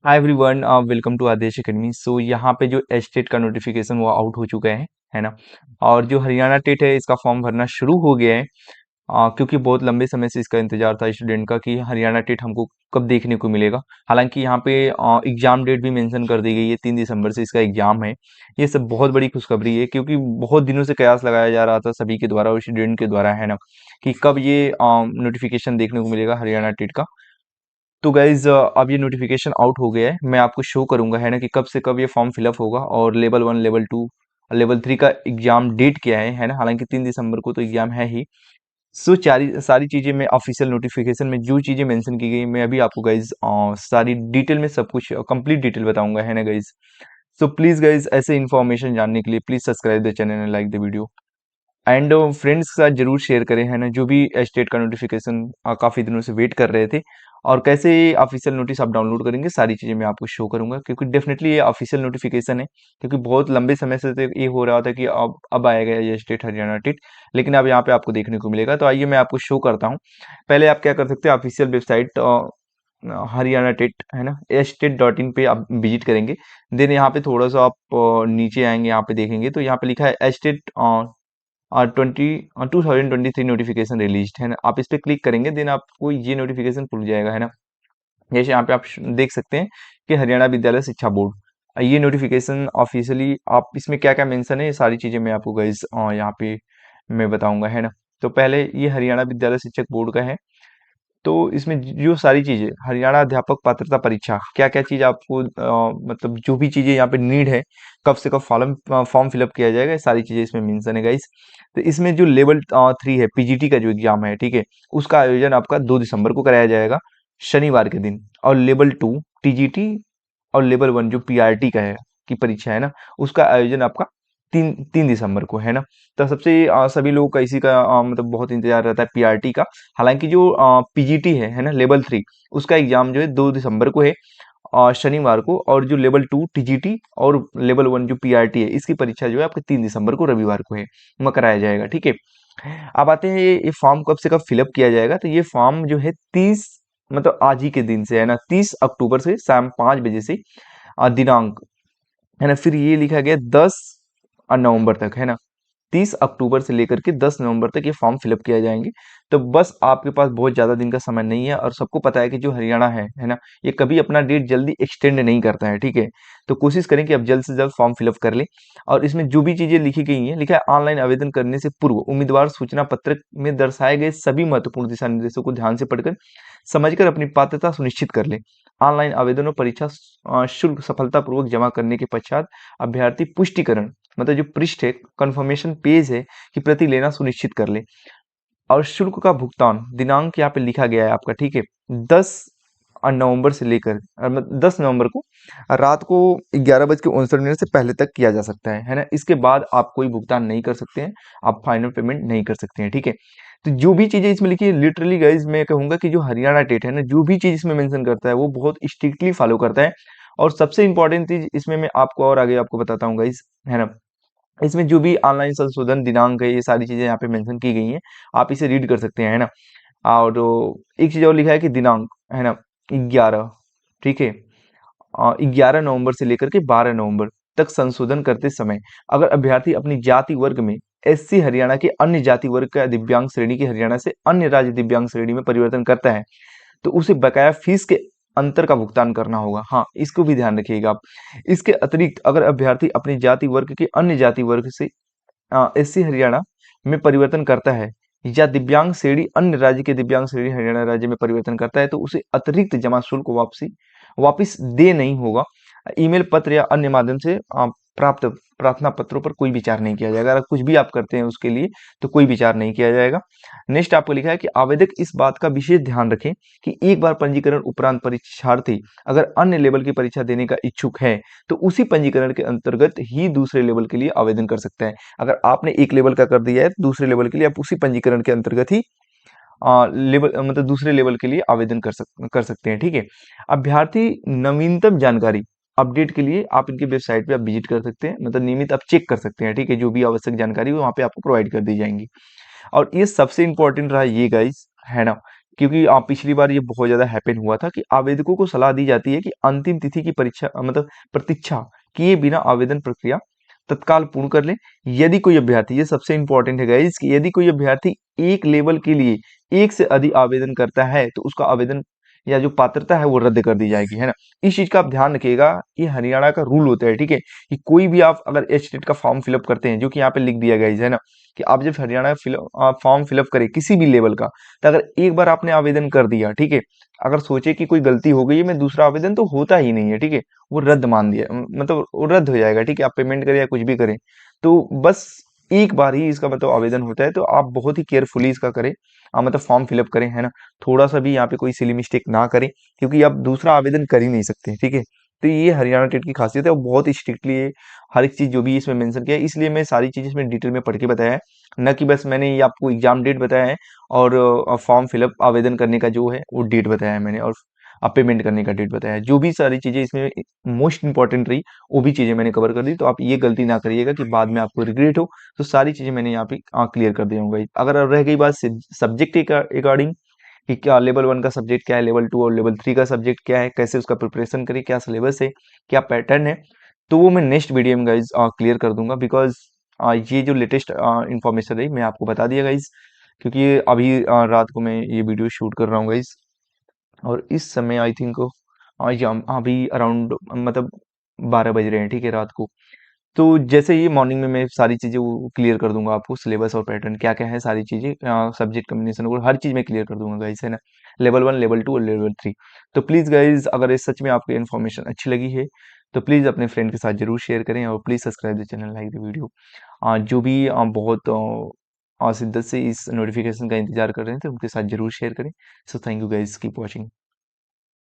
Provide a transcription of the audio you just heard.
Hi everyone, welcome to Adesh academy. So यहाँ पे जो एस्टेट का नोटिफिकेशन वो आउट हो चुका है ना। और जो हरियाणा टेट है इसका फॉर्म भरना शुरू हो गया है। क्योंकि बहुत लंबे समय से इसका इंतजार था स्टूडेंट का कि हरियाणा टेट हमको कब देखने को मिलेगा। हालांकि यहाँ पे एग्जाम डेट भी मेंशन कर दी गई है, 3 दिसंबर से इसका एग्जाम है। ये सब बहुत बड़ी खुशखबरी है क्योंकि बहुत दिनों से कयास लगाया जा रहा था सभी के द्वारा और स्टूडेंट के द्वारा, है ना, कि कब ये नोटिफिकेशन देखने को मिलेगा हरियाणा टेट का। तो गाइज अब ये नोटिफिकेशन आउट हो गया है। मैं आपको शो करूंगा, है ना, कि कब से कब ये फॉर्म फिलअप होगा और लेवल 1, लेवल 2, लेवल 3 का एग्जाम डेट क्या है ना। हालांकि 3 दिसंबर को तो एग्जाम है ही। सो सारी चीज़ें मैं ऑफिशियल नोटिफिकेशन में जो चीज़ें मेंशन की गई मैं अभी आपको गाइज सारी डिटेल में सब कुछ कंप्लीट डिटेल बताऊंगा, है ना गाइज। सो प्लीज़ गाइज ऐसे इन्फॉर्मेशन जानने के लिए please subscribe the channel and like the video. And friends के साथ जरूर शेयर करें, है ना, जो भी स्टेट का नोटिफिकेशन काफ़ी दिनों से वेट कर रहे थे। और कैसे ऑफिशियल नोटिस आप डाउनलोड करेंगे सारी चीज़ें मैं आपको शो करूंगा, क्योंकि डेफिनेटली ये ऑफिशियल नोटिफिकेशन है। क्योंकि बहुत लंबे समय से तो ये हो रहा था कि अब आएगा ये स्टेट हरियाणा टेट, लेकिन अब यहाँ पे आपको देखने को मिलेगा। तो आइए मैं आपको शो करता हूँ। पहले आप क्या कर सकते हैं, ऑफिशियल वेबसाइट हरियाणा टेट, है ना, state.in पे आप विजिट करेंगे। देन यहाँ पे थोड़ा सा आप नीचे आएंगे, यहाँ पे देखेंगे तो यहाँ पे लिखा है स्टेट 2023 नोटिफिकेशन रिलीज, है ना। आप इस पे क्लिक करेंगे, देन आपको ये नोटिफिकेशन खुल जाएगा, है ना। जैसे यहाँ पे आप देख सकते हैं कि हरियाणा विद्यालय शिक्षा बोर्ड, ये नोटिफिकेशन ऑफिशियली आप इसमें क्या क्या मेंशन है ये सारी चीज़ें मैं आपको गाइस यहाँ पे मैं बताऊंगा, है ना। तो पहले ये हरियाणा विद्यालय शिक्षक बोर्ड का है। तो इसमें जो सारी चीज़ें हरियाणा अध्यापक पात्रता परीक्षा, क्या क्या चीज़ आपको मतलब जो भी चीज़ें यहाँ पे नीड है, कब से कब फॉर्म फॉर्म फिलअप किया जाएगा, ये सारी चीज़ें इसमें मेंशन है गाइस। तो इसमें जो लेवल 3 है, पीजीटी का जो एग्जाम है, ठीक है, उसका आयोजन आपका 2 दिसंबर को कराया जाएगा, शनिवार के दिन। और लेवल 2 टीजीटी और लेवल 1 जो पीआरटी का है की परीक्षा, है ना, उसका आयोजन आपका 3 दिसंबर को, है ना। तो सबसे सभी लोगों का इसी का मतलब बहुत इंतजार रहता है पीआरटी का। हालांकि जो पीजीटी है ना, लेवल 3, उसका एग्जाम जो है 2 दिसंबर को है, शनिवार को। और जो लेवल 2 टीजीटी और लेवल 1 जो पीआरटी है, इसकी परीक्षा जो है आपके 3 दिसंबर को रविवार को है, में कराया जाएगा, ठीक है। अब आते हैं ये फॉर्म कब से कब फिलअप किया जाएगा। तो ये फॉर्म जो है 30, मतलब आज ही के दिन से, है ना, 30 अक्टूबर से शाम 5 बजे से दिनांक, है ना। फिर ये लिखा गया 10 नवंबर तक, है ना। 30 अक्टूबर से लेकर के 10 नवंबर तक ये फॉर्म फिलअप किया जाएंगे। तो बस आपके पास बहुत ज़्यादा दिन का समय नहीं है, और सबको पता है कि जो हरियाणा है ना, ये कभी अपना डेट जल्दी एक्सटेंड नहीं करता है, ठीक है। तो कोशिश करें कि आप जल्द से जल्द फॉर्म फिलअप कर लें। और इसमें जो भी चीज़ें लिखी गई हैं, लिखा है ऑनलाइन आवेदन करने से पूर्व उम्मीदवार सूचना पत्रक में दर्शाए गए सभी महत्वपूर्ण दिशा निर्देशों को ध्यान से पढ़कर समझकर अपनी पात्रता सुनिश्चित कर लें। ऑनलाइन आवेदन और परीक्षा शुल्क सफलतापूर्वक जमा करने के पश्चात अभ्यर्थी पुष्टिकरण, मतलब जो पृष्ठ है, कंफर्मेशन पेज है, की प्रति लेना सुनिश्चित कर ले। और शुल्क का भुगतान दिनांक यहाँ पे लिखा गया है आपका, ठीक है, 10 नवंबर से लेकर 10 नवंबर को रात को 11:59 से पहले तक किया जा सकता है ना। इसके बाद आप कोई भुगतान नहीं कर सकते हैं, आप फाइनल पेमेंट नहीं कर सकते हैं, ठीक है। तो जो भी चीजें इसमें लिखी है, लिटरली गाइज मैं कहूंगा कि जो हरियाणा टेट है ना, जो भी चीज इसमें मेंशन करता है वो बहुत स्ट्रिक्टली फॉलो करता है। और सबसे इंपॉर्टेंट चीज इसमें मैं आपको और आगे आपको बताता हूँ गाइज, है ना। इसमें जो भी ऑनलाइन संशोधन दिनांक है, ये सारी चीजें यहाँ पे मेंशन की गई हैं, आप इसे रीड कर सकते हैं, है ना। और एक चीज और लिखा है कि दिनांक, है ना, 11, ठीक है, 11 नवंबर से लेकर के 12 नवंबर तक संशोधन करते समय अगर अभ्यर्थी अपनी जाति वर्ग में एससी हरियाणा के अन्य जाति वर्ग का दिव्यांग श्रेणी के हरियाणा से अन्य राज्य दिव्यांग श्रेणी में परिवर्तन करता है, तो उसे बकाया फीस के अंतर का भुगतान करना होगा। हाँ, इसको भी ध्यान रखिएगा आप। इसके अतिरिक्त अगर अभ्यर्थी अपनी जाति वर्ग के अन्य जाति वर्ग से एससी हरियाणा में परिवर्तन करता है, या दिव्यांग श्रेणी अन्य राज्य के दिव्यांग श्रेणी हरियाणा राज्य में परिवर्तन करता है, तो उसे अतिरिक्त जमा शुल्क वापिस दे नहीं होगा। ईमेल, पत्र या अन्य माध्यम से प्राप्त प्रार्थना पत्रों पर कोई विचार नहीं किया जाएगा। अगर कुछ भी आप करते हैं उसके लिए तो कोई विचार नहीं किया जाएगा। नेक्स्ट आपको लिखा है कि आवेदक इस बात का विशेष ध्यान रखें कि एक बार पंजीकरण उपरांत परीक्षार्थी अगर अन्य लेवल की परीक्षा देने का इच्छुक है, तो उसी पंजीकरण के अंतर्गत ही दूसरे लेवल के लिए आवेदन कर सकता है। अगर आपने एक लेवल का कर दिया है, तो दूसरे लेवल के लिए आप उसी पंजीकरण के अंतर्गत ही लेवल, मतलब दूसरे लेवल के लिए आवेदन कर सकते हैं, ठीक है। अभ्यर्थी नवीनतम जानकारी अपडेट के लिए आप इनकी वेबसाइट पे आप विजिट कर सकते हैं, मतलब नियमित आप चेक कर सकते हैं, ठीक है। जो भी आवश्यक जानकारी हो वहाँ पे आपको प्रोवाइड कर दी जाएंगी। और ये सबसे इंपॉर्टेंट रहा ये गाइस, है ना, क्योंकि पिछली बार ये बहुत ज़्यादा हैपन हुआ था कि आवेदकों को सलाह दी जाती है कि अंतिम तिथि की परीक्षा मतलब प्रतीक्षा किए बिना आवेदन प्रक्रिया तत्काल पूर्ण कर लें। यदि कोई अभ्यर्थी, ये सबसे इंपॉर्टेंट है गाइस, कि यदि कोई अभ्यर्थी एक लेवल के लिए एक से अधिक आवेदन करता है तो उसका आवेदन या जो पात्रता है वो रद्द कर दी जाएगी, है ना। इस चीज का आप ध्यान रखिएगा। ये हरियाणा का रूल होता है, ठीक है, कि कोई भी आप अगर एचटेट का फॉर्म फिलअप करते हैं, जो कि यहाँ पे लिख दिया गया है ना, कि आप जब हरियाणा फॉर्म फिलअप करें किसी भी लेवल का, तो अगर एक बार आपने आवेदन कर दिया, ठीक है, अगर सोचे कि कोई गलती हो गई है, मैं दूसरा आवेदन तो होता ही नहीं है, ठीक है, वो रद्द मान दिया, मतलब वो रद्द हो जाएगा, ठीक है, आप पेमेंट करें या कुछ भी करें, तो बस एक बार ही इसका मतलब आवेदन होता है। तो आप बहुत ही केयरफुली इसका करें, मतलब फॉर्म फिलअप करें, है ना। थोड़ा सा भी यहाँ पे कोई सिली मिस्टेक ना करें, क्योंकि आप दूसरा आवेदन कर ही नहीं सकते, ठीक है। तो ये हरियाणा टेट की खासियत है, और बहुत ही स्ट्रिक्टली हर एक चीज़ जो भी इसमें मेंशन किया है, इसलिए मैं सारी चीज़ इसमें डिटेल में पढ़ के बताया है, न कि बस मैंने ये आपको एग्जाम डेट बताया है और फॉर्म फिलअप आवेदन करने का जो है वो डेट बताया है मैंने, और पेमेंट करने का डेट बताया है। जो भी सारी चीज़ें इसमें मोस्ट इंपॉर्टेंट रही, वो भी चीज़ें मैंने कवर कर दी। तो आप ये गलती ना करिएगा कि बाद में आपको रिग्रेट हो। तो सारी चीज़ें मैंने यहाँ पे क्लियर कर दिया हूँ गाइस। अगर रह गई बात सब्जेक्ट के अकॉर्डिंग, कि क्या लेवल 1 का सब्जेक्ट क्या है, लेवल 2 और लेवल 3 का सब्जेक्ट क्या है, कैसे उसका प्रिपरेशन करें, क्या सिलेबस है, क्या पैटर्न है, तो वो मैं नेक्स्ट वीडियो में गाइज क्लियर कर दूंगा। बिकॉज ये जो लेटेस्ट इंफॉर्मेशन रही मैं आपको बता दिया गाइज, क्योंकि ये अभी रात को मैं ये वीडियो शूट कर रहा हूँ गाइज, और इस समय आई थिंक अभी अराउंड मतलब 12 बज रहे हैं, ठीक है, रात को। तो जैसे ही मॉर्निंग में मैं सारी चीज़ें वो क्लियर कर दूंगा आपको, सिलेबस और पैटर्न क्या क्या है, सारी चीज़ें सब्जेक्ट कम्बिनेशन और हर चीज़ में क्लियर कर दूंगा गाइस, है ना। लेवल 1, लेवल 2 और लेवल 3। तो प्लीज़ गाइस, अगर इस सच में आपको इन्फॉर्मेशन अच्छी लगी है तो प्लीज़ अपने फ्रेंड के साथ जरूर शेयर करें, और please subscribe the channel, like the video. जो भी बहुत शिद्दत से इस नोटिफिकेशन का इंतजार कर रहे थे उनके साथ जरूर शेयर करें। So thank you guys, keep watching.